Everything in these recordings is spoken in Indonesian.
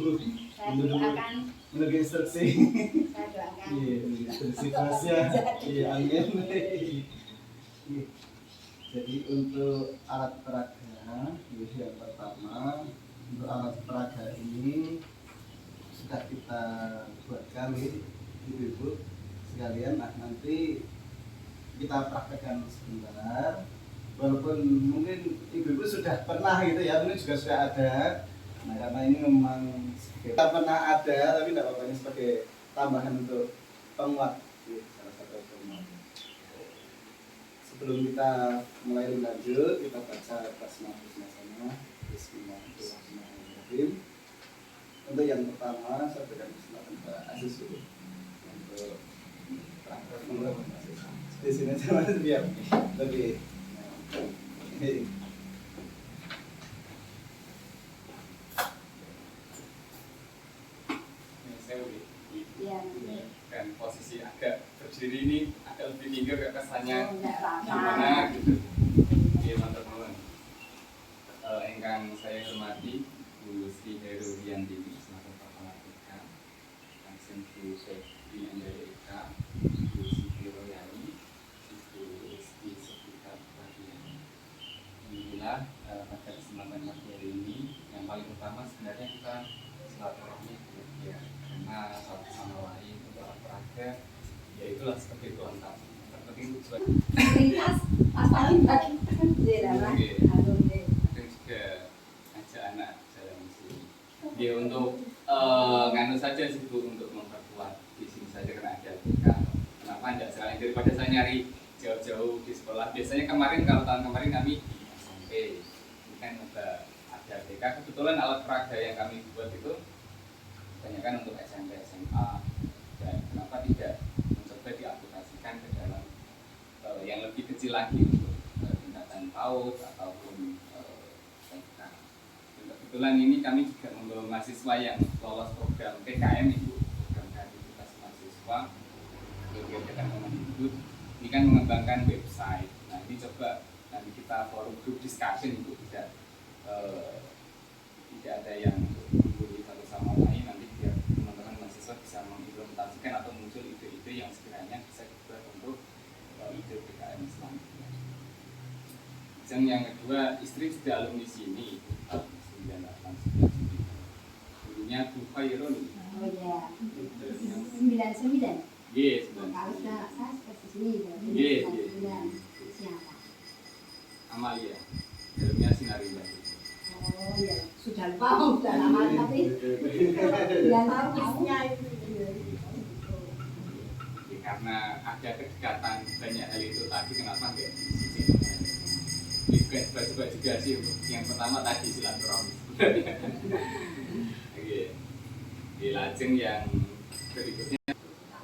Saya doakan menunggu instruksi. saya doakan Iya, instruksi bosnya. Iya, amin. Jadi untuk alat peraga, yang pertama untuk alat peraga ini sudah kita buatkan ibu-ibu sekalian. Nah, nanti kita praktekkan sebentar. Walaupun mungkin ibu-ibu sudah pernah gitu ya, ini juga sudah ada. Nah, karena ini memang kita pernah ada, tapi tidak apa-apa, ini sebagai tambahan untuk penguat. Salah satu penguat. Sebelum kita mulai lebih lanjut, kita baca basmalah sama. Bismillahirrahmanirrahim. Untuk yang pertama, saya berikan kesempatan ke Aziz dulu untuk praktek menurut Aziz. Di sini sama biar lebih. Dan posisi agak berdiri ini agak lebih tinggi kayak kesannya gimana gimana gitu. Oke, teman-teman. Engkang saya hormati Bu Sri Heru Rianti selaku Kepala TK, langsung Bu Sri Andrea Eka, Bu Siti Royani, Bu Rizky Sekitar Radiani. Alhamdulillah pada kesempatan pagi hari ini yang paling utama sebenarnya kita silaturahmi ya, karena satu sama lain untuk alat peraga ya itulah seperti itu lengkap terpenting tujuan pas paling bagi ada juga ajak anak jalan di sini ya untuk nganu saja sih Bu, untuk memperkuat di sini saja karena ada TK. Kenapa tidak sekalian daripada saya nyari jauh-jauh di sekolah. Biasanya kemarin kalau tahun kemarin kami di SMP ini kan ada TK. Kebetulan alat peraga yang kami buat itu kebanyakan untuk SMP SMA, dan kenapa tidak mencoba diaplikasikan ke dalam yang lebih kecil lagi untuk tingkatan PAUD ataupun TK. Kebetulan ini kami juga membawa mahasiswa yang lolos program PKM itu, program kreativitas mahasiswa kegiatan Kemendikbud. Ini kan mengembangkan website. Nah, ini coba nanti kita forum group discussion itu tidak ada yang menggurui satu sama lain, nanti biar teman-teman mahasiswa bisa mengimplementasikan atau muncul ide-ide yang sekiranya bisa dibuat untuk ide PKM selanjutnya. Dan yang kedua, istri juga alumni sini tahun 98. Dulunya Bu Khairun. oh ya 99 Yes, kalau saya seperti sini Yes, siapa Amalia. Dalamnya Sinarinda. oh ya sudah lupa sudah lama tapi ya tahu isinya itu Ya, karena ada kedekatan banyak hal itu tadi, kenapa enggak juga coba juga sih untuk yang pertama tadi silaturahmi. Oke, di lajeng yang berikutnya.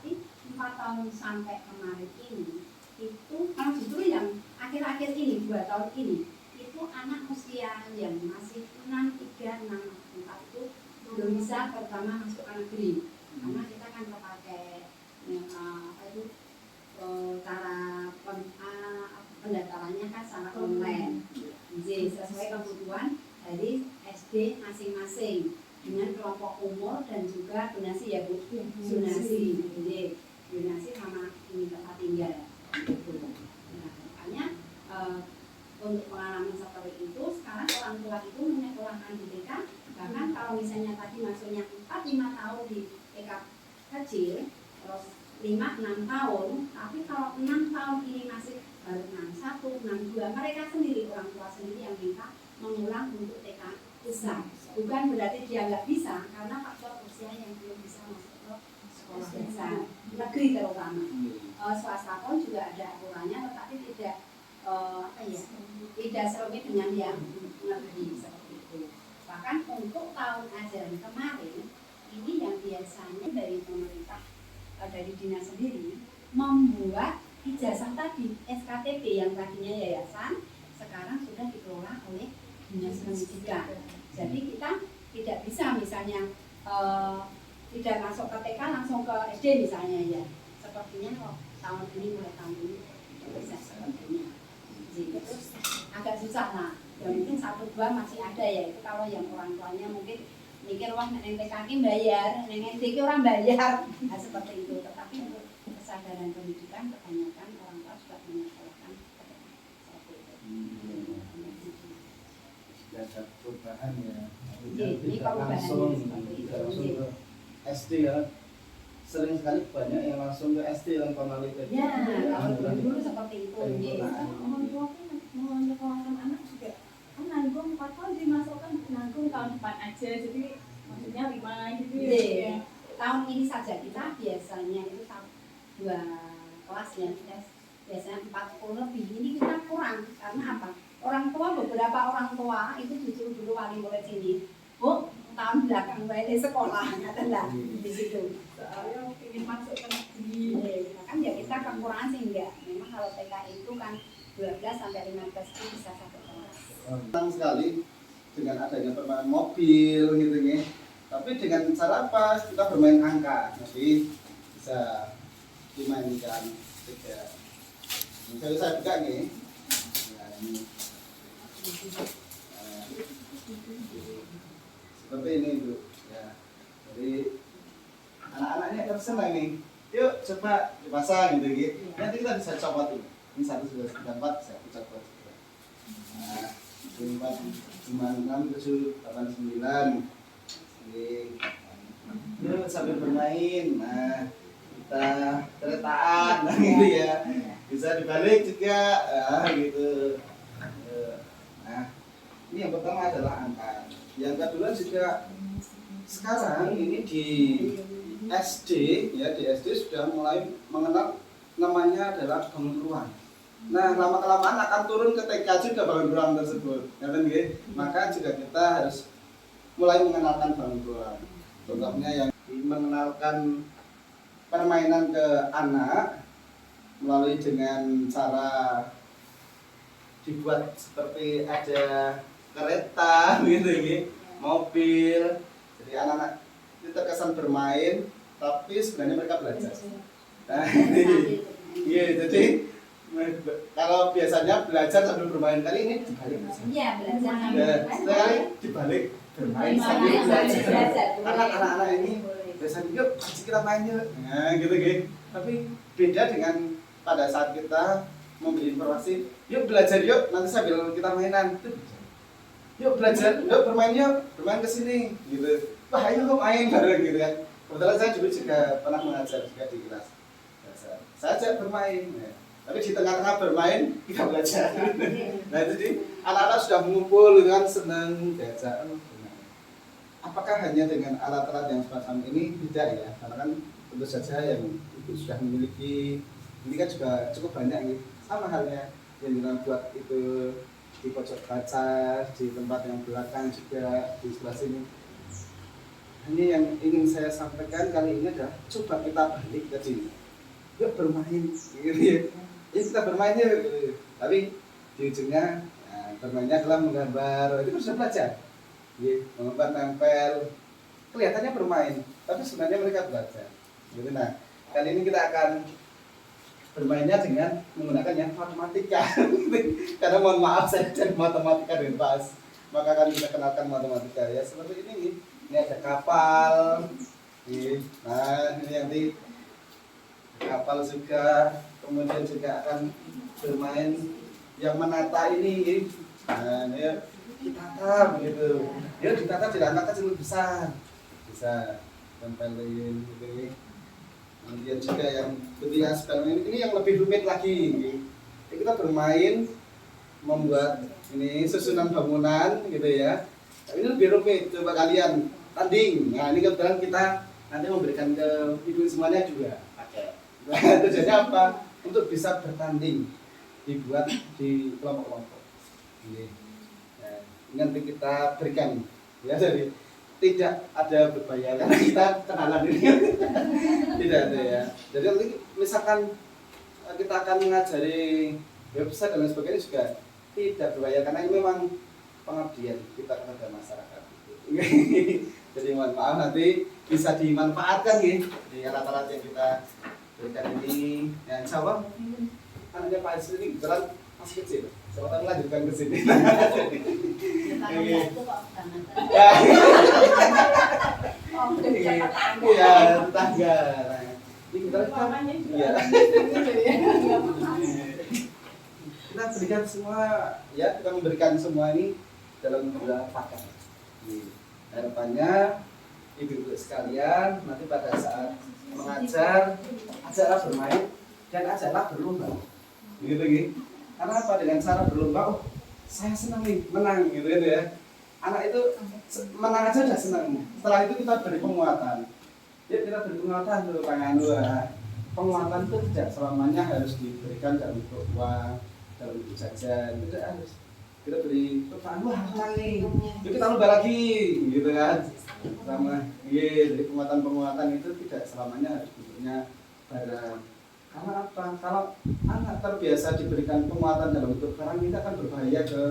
tapi 4 tahun sampai kemarin ini itu kalau justru yang akhir-akhir ini 2 tahun ini itu anak usia yang masih 6, 3, 6, 4 itu belum bisa pertama masuk ke negeri karena kita kan kepakai apa itu cara pendaftarannya kan secara online jadi sesuai kebutuhan dari SD masing-masing dengan kelompok umur dan juga donasi ya Bu, donasi, jadi donasi sama ini tempat tinggal gitu. Nah, makanya untuk pengalaman seperti itu sekarang orang tua itu menyekolahkan di TK, bahkan kalau misalnya tadi masuknya 4-5 tahun di TK kecil, terus 5-6 tahun, tapi kalau 6 tahun ini masih baru 61, 62, mereka sendiri, orang tua sendiri yang minta mengulang untuk TK besar. Bukan berarti dia nggak bisa, karena faktor usia yang belum bisa masuk ke sekolah dasar negeri terutama. Swasta pun juga ada aturannya, tetapi tidak tidak serumit dengan yang negeri seperti itu. Bahkan untuk tahun ajaran kemarin ini yang biasanya dari pemerintah dari dinas sendiri membuat ijazah tadi SKTP yang tadinya yayasan sekarang sudah dikelola oleh dinas pendidikan. Jadi kita tidak bisa misalnya tidak masuk ke TK langsung ke SD misalnya ya. Sepertinya kok tahun ini mulai tahun ini bisa sepertinya. Jadi terus agak susah lah. Yang mungkin 1-2 masih ada ya. Itu kalau yang orang tuanya mungkin mikir wah nek TKK bayar, nek NTK orang bayar. Nah, seperti itu. Tetapi untuk kesadaran pendidikan kebanyakan orang tua sudah menyekolahkan seperti itu. Ada perubahan ya. Ini Langsung seperti itu. tidak langsung ke SD ya. Sering sekali banyak yang langsung ke SD tanpa melalui Ya, kalau dulu seperti itu. Orang tua pun mau menyekolahkan anak juga kan nanggung 4 tahun dimasukkan nanggung tahun depan aja, jadi maksudnya 5 gitu ya. Iya. Tahun ini saja kita biasanya itu 2 kelas ya, kita biasanya 40 lebih. Ini kita kurang karena apa? Orang tua, beberapa orang tua itu justru dulu wali murid sini, Bu, tahun belakang di sekolah, nggak lah di situ. Soalnya ingin masuk ke negeri. Kan ya kita kekurangan sih enggak. Memang kalau TK itu kan 12 sampai 15 itu bisa 1 kelas. Senang sekali dengan adanya permainan mobil gitu ya. Tapi dengan cara apa? Kita bermain angka, jadi bisa dimainkan juga. Misalnya saya buka nih, nah, ini. Nah, seperti ini Bu. Ya. Jadi anak-anaknya akan senang nih. Yuk coba dipasang gitu. Nanti kita bisa copot ini. Ini 1 sudah 4 bisa dicopot. Nah, 4, 5, 6, 7, 8, 9. Yuk sambil bermain. Nah, kita keretaan gitu ya. Bisa dibalik juga, gitu. Nah, ini yang pertama adalah angka. Yang kedua juga sekarang ini di SD ya, di SD sudah mulai mengenal namanya adalah bangun ruang. Nah, lama kelamaan akan turun ke TK juga bangun ruang tersebut, ya kan gitu. Maka juga kita harus mulai mengenalkan bangun ruang. Contohnya yang mengenalkan permainan ke anak melalui dengan cara dibuat seperti ada kereta gitu ya, mobil. Jadi anak-anak itu terkesan bermain, tapi sebenarnya mereka belajar. Nah, iya, jadi kalau biasanya belajar sambil bermain, kali ini dibalik. Iya, belajar sambil Ya, bermain. sekali dibalik bermain sambil belajar. Anak-anak ini biasanya yuk kita main yuk, nah gitu. Tapi beda dengan pada saat kita memberi informasi, yuk belajar yuk, nanti sambil kita mainan. Yuk belajar, yuk bermain ke sini gitu. Wah ayo main bareng gitu kan. Kebetulan saya dulu juga pernah mengajar juga di kelas dasar. Saya ajak bermain, ya. Tapi di tengah-tengah bermain kita belajar. Nah jadi anak-anak sudah mengumpul kan, senang diajak. Apakah hanya dengan alat-alat yang semacam ini? Tidak ya, karena kan tentu saja yang itu sudah memiliki, ini kan juga cukup banyak nih. Sama halnya yang kita buat itu di pojok kaca, di tempat yang belakang juga, di sebelah sini. Ini yang ingin saya sampaikan kali ini adalah coba kita balik ke sini. Yuk bermain, gitu ya. Ya kita bermain yuk. Tapi di ujungnya, nah, bermainnya adalah menggambar. Itu bisa belajar. Menggambar nempel. Kelihatannya bermain, tapi sebenarnya mereka belajar. Gitu. Nah, kali ini kita akan bermainnya dengan menggunakan yang matematika. Karena mohon maaf saya jadi matematika dengan pas. Maka akan kita kenalkan matematika ya seperti ini. Ini ada kapal. Nah, ini nanti kapal juga. Kemudian juga akan bermain yang menata ini. Nah, ini ditata begitu. Ya ditata tidak angka kecil besar. Bisa tempelin gitu. Kemudian juga yang bentuknya sekarang ini yang lebih rumit lagi. Jadi kita bermain membuat ini susunan bangunan gitu ya. Tapi ini lebih rumit, coba kalian tanding. Nah ini kebetulan kita nanti memberikan ke ibu semuanya juga ada. Nah tujuannya apa? Untuk bisa bertanding, dibuat di kelompok-kelompok. Nah, ini nanti kita berikan ya, jadi tidak ada berbayar karena kita kenalan ini. Tidak ada ya. Jadi nanti misalkan kita akan mengajari website dan lain sebagainya juga tidak berbayar karena ini memang pengabdian kita kepada masyarakat. Jadi mohon maaf nanti bisa dimanfaatkan ya di alat-alat yang kita berikan ini. Ya insya Allah anaknya Pak Hasil ini kebetulan masih kecil. Siapa lanjutkan ke sini. Ya, kalau nggak itu kok banget. Oh, udah bisa tetangga. Iya, tetangga. Ini kita Mamanya juga iya. gitu ya. Kita berikan semua, ya kita memberikan semua ini dalam 2 paket. Harapannya ibu-ibu sekalian nanti pada saat mengajar, ajaklah bermain dan ajaklah berlomba. Gitu. Karena apa? Dengan cara berlomba, oh saya senang nih menang gitu ya. Anak itu menang aja udah senang. Setelah itu kita beri penguatan. Ya kita beri penguatan dulu tangan dua. Penguatan itu tidak selamanya harus diberikan dalam bentuk uang, dalam bentuk jajan. Tidak harus. Kita beri penguatan, wah menang nih. Yuk kita lomba lagi, gitu kan. Sama, jadi penguatan-penguatan itu tidak selamanya harus bentuknya barang. Karena apa? Kalau anak terbiasa diberikan penguatan dalam bentuk barang, kita akan berbahaya ke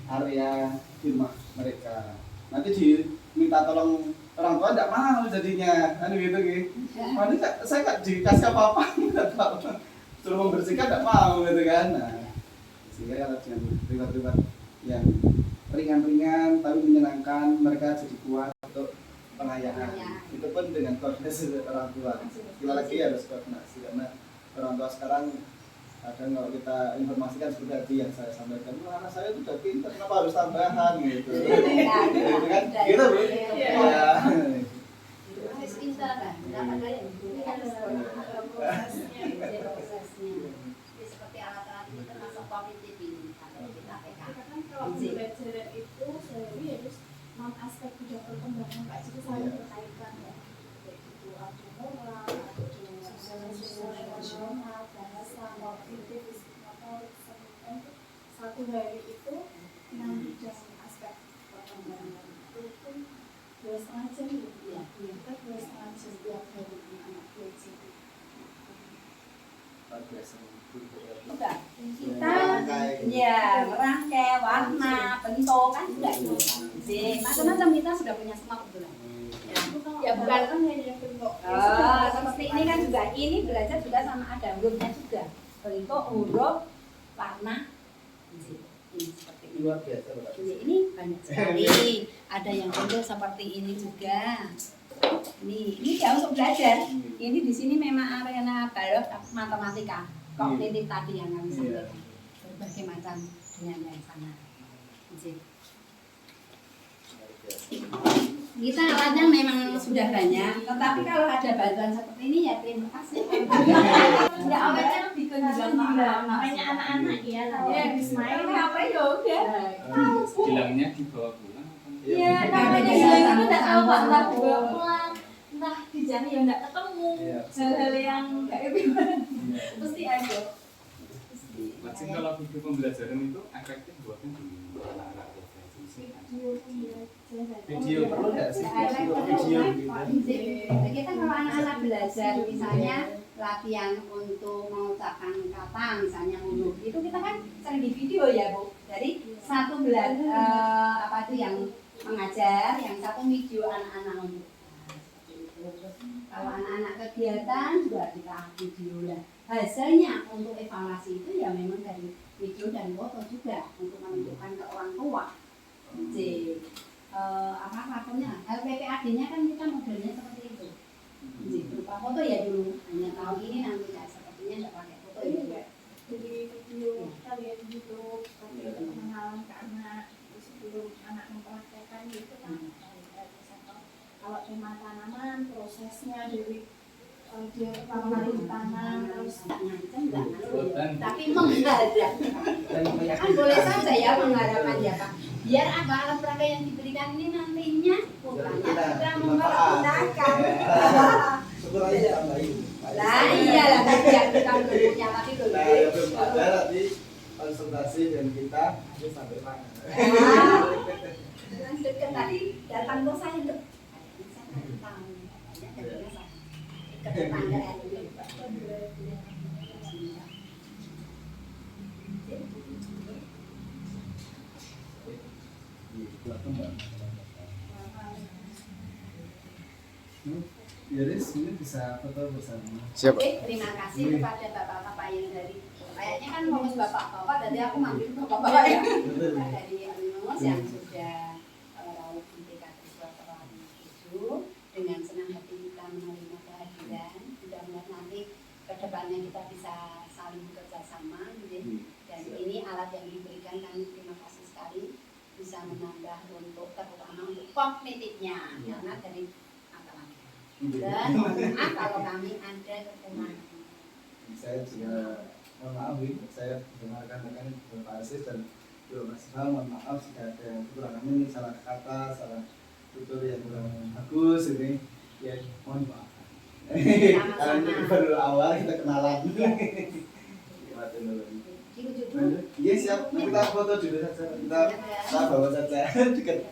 area di rumah mereka. Nanti diminta tolong orang tua tidak mau jadinya, kan gitu. Nanti saya nggak dikasih apa-apa, nggak tahu. Suruh membersihkan tidak mau gitu kan. Nah, sehingga kalau dengan riwayat-riwayat yang ringan-ringan tapi menyenangkan, mereka jadi kuat untuk pengayaan. Itu pun dengan koordinasi orang tua. Sekali lagi harus koordinasi karena orang tua sekarang kadang kalau kita informasikan seperti tadi yang saya sampaikan, anak saya itu udah pintar, kenapa harus tambahan gitu. Gitu kan? Gitu Bu. Ya. Proses pintar kan, dapat dari ini harus prosesnya. Seperti alat-alat ini termasuk kognitif ini kalau kita pegang. Kan kalau pembelajaran itu selalu harus aspek juga perkembangan Kak, jadi saling berkaitan ya. Kayak gitu, ada moral, ada sosial emosional, bahasa, kognitif, motorik, semuanya itu satu hari itu 6 bidang aspek perkembangan itu pun 2,5 jam ya. Kita 2,5 jam tiap hari anak belajar. Luar biasa. Juga kita ya merangkai warna bentuk kan juga itu macam-macam kita sudah punya semua kebetulan ya bukan kan hanya bentuk. seperti ini kan juga ini belajar juga sama ada hurufnya juga bentuk huruf warna ini seperti ini Luar biasa. ini banyak sekali ada yang bentuk seperti ini juga ini ya untuk belajar ini di sini memang arena balok matematika kognitif tadi yang kami sampaikan berbagai macam dengan yang sana. Kita alatnya memang sudah banyak, tetapi kalau ada bantuan seperti ini ya terima kasih. Enggak awalnya lebih ke namanya anak-anak ya, ya habis main apa ya udah. Bilangnya dibawa pulang. Iya, namanya itu enggak tahu Pak, entah dibawa pulang, entah di jalan ya enggak ketemu. Hal-hal yang kayak gimana. Pasti ada. Macam kalau video pembelajaran itu efektif buatnya di anak-anak ya. Video perlu nggak sih? Video gitu. Kita kalau anak-anak belajar misalnya latihan untuk mengucapkan kata misalnya huruf itu kita kan sering di video ya Bu. Jadi satu apa itu yang mengajar, yang satu video anak-anak untuk. Kalau anak-anak kegiatan juga kita video lah. Hasilnya untuk evaluasi itu ya memang dari video dan foto juga untuk menunjukkan ke orang tua. Apa lakunya? LPPAD-nya kan kita modelnya seperti itu. Berupa foto ya dulu. Hanya tahun ini nanti ya sepertinya nggak pakai foto ya. Jadi video kita lihat di YouTube seperti untuk pengenalan ke anak sebelum anak mempraktekkan gitu kan. Kalau tema tanaman prosesnya dari dia pertama kali ditanam terus ngancam nggak ngancam tapi mengharap kan boleh saja ya mengharapkan ya Pak biar apa alat peraga yang diberikan ini nantinya bukannya kita mempergunakan Syukur aja tambahin. lah iya lah tapi yang kita belum punya tapi belum Nah, ya belum ada nanti konsultasi dengan kita nanti sampai mana. deket tadi datang ke saya untuk ketanggaan Yaris, ini bisa foto bersama. Siap. Oke, terima kasih kepada bapak-bapak yang dari kayaknya kan ngomong bapak-bapak, tadi aku manggil bapak-bapak ya. Betul. Dari Alumnus yang sudah raup di TK Siswa Terlalu 7, dengan senang hati kita menerima kehadiran. Mudah-mudahan nanti ke depannya kita bisa saling bekerja sama. Gitu. Dan ini alat yang diberikan, kami terima kasih sekali bisa menambah untuk terutama untuk kognitifnya karena dari matematika. Dan mohon maaf kalau kami ada kekurangan. Saya juga mohon maaf ini, saya dengarkan rekan Bapak Asis dan Bapak Mas mohon maaf jika ada kekurangan ini, salah kata, salah tutur yang kurang bagus ini, ya mohon maaf. Karena ini baru awal kita kenalan. Gimana dulu? Dirujuk dulu. Iya siap, kita foto dulu saja, kita bawa saja dekat.